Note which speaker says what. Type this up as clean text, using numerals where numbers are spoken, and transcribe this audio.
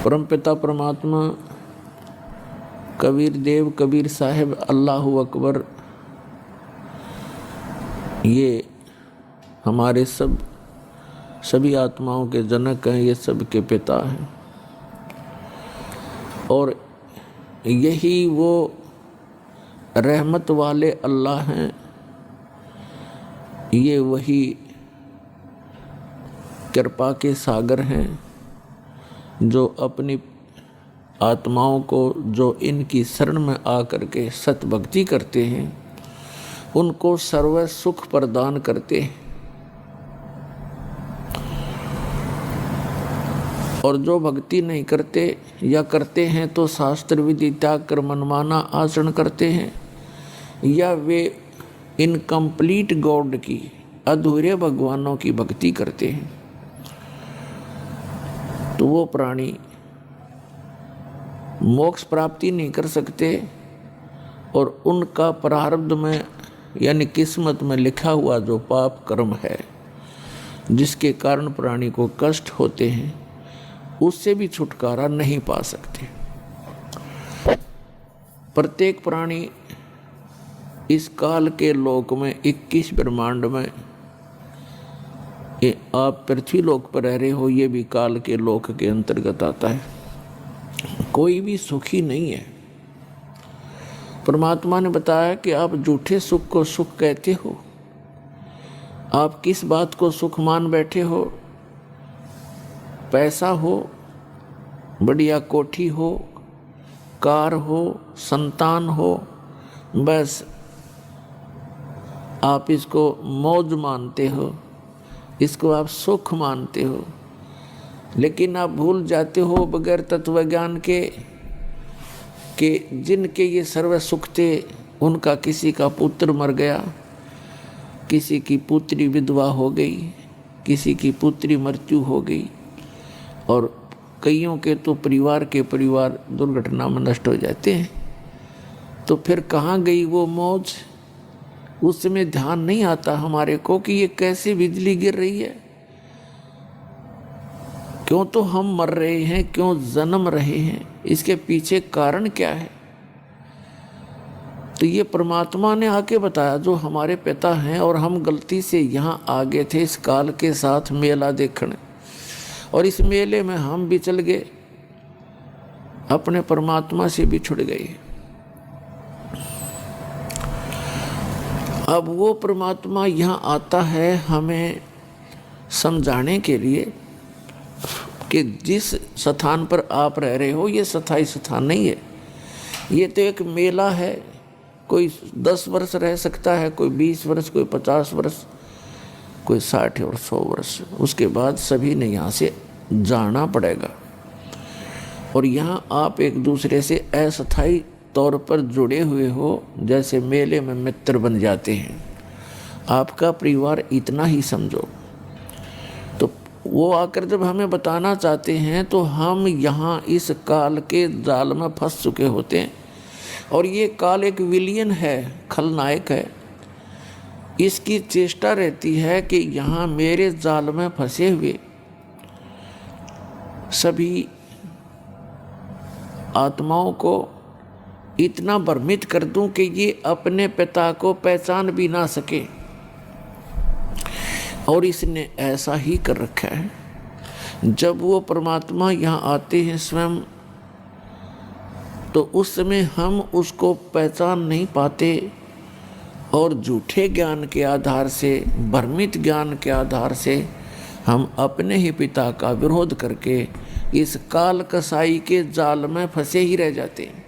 Speaker 1: परमपिता परमात्मा कबीर देव, कबीर साहिब, अल्लाहु अकबर, ये हमारे सभी आत्माओं के जनक हैं, ये सब के पिता हैं। और यही वो रहमत वाले अल्लाह हैं, ये वही कृपा के सागर हैं, जो अपनी आत्माओं को, जो इनकी शरण में आकर के सत भक्ति करते हैं, उनको सर्व सुख प्रदान करते हैं। और जो भक्ति नहीं करते या करते हैं तो शास्त्र विधि त्याग कर मनमाना आचरण करते हैं, या वे इनकम्प्लीट गॉड की, अधूरे भगवानों की भक्ति करते हैं, तो वो प्राणी मोक्ष प्राप्ति नहीं कर सकते। और उनका प्रारब्ध में यानी किस्मत में लिखा हुआ जो पाप कर्म है, जिसके कारण प्राणी को कष्ट होते हैं, उससे भी छुटकारा नहीं पा सकते। प्रत्येक प्राणी इस काल के लोक में 21 ब्रह्मांड में, ये आप पृथ्वी लोक पर रह रहे हो, ये भी काल के लोक के अंतर्गत आता है। कोई भी सुखी नहीं है। परमात्मा ने बताया कि आप झूठे सुख को सुख कहते हो। आप किस बात को सुख मान बैठे हो? पैसा हो, बढ़िया कोठी हो, कार हो, संतान हो, बस आप इसको मौज मानते हो, इसको आप सुख मानते हो। लेकिन आप भूल जाते हो बगैर तत्व ज्ञान के कि जिनके ये सर्व सुख थे, उनका किसी का पुत्र मर गया, किसी की पुत्री विधवा हो गई, किसी की पुत्री मृत्यु हो गई, और कईयों के तो परिवार के परिवार दुर्घटना में नष्ट हो जाते हैं। तो फिर कहाँ गई वो मौज? उस समय ध्यान नहीं आता हमारे को कि ये कैसे बिजली गिर रही है, क्यों तो हम मर रहे हैं, क्यों जन्म रहे हैं, इसके पीछे कारण क्या है। तो ये परमात्मा ने आके बताया, जो हमारे पिता हैं, और हम गलती से यहाँ आ गए थे इस काल के साथ मेला देखने, और इस मेले में हम भी चल गए, अपने परमात्मा से भी छुड़ गए। अब वो परमात्मा यहाँ आता है हमें समझाने के लिए कि जिस स्थान पर आप रह रहे हो, ये स्थायी स्थान नहीं है। ये तो एक मेला है। कोई 10 वर्ष रह सकता है, कोई 20 वर्ष, कोई 50 वर्ष, कोई 60 और 100 वर्ष। उसके बाद सभी ने यहाँ से जाना पड़ेगा। और यहाँ आप एक दूसरे से अस्थायी तौर पर जुड़े हुए हो, जैसे मेले में मित्र बन जाते हैं। आपका परिवार इतना ही समझो। तो वो आकर जब हमें बताना चाहते हैं, तो हम यहाँ इस काल के जाल में फंस चुके होते हैं। और ये काल एक विलियन है, खलनायक है। इसकी चेष्टा रहती है कि यहाँ मेरे जाल में फंसे हुए सभी आत्माओं को इतना भ्रमित कर दूं कि ये अपने पिता को पहचान भी ना सके। और इसने ऐसा ही कर रखा है। जब वो परमात्मा यहाँ आते हैं स्वयं, तो उस समय हम उसको पहचान नहीं पाते, और झूठे ज्ञान के आधार से, भ्रमित ज्ञान के आधार से हम अपने ही पिता का विरोध करके इस काल कसाई के जाल में फंसे ही रह जाते हैं।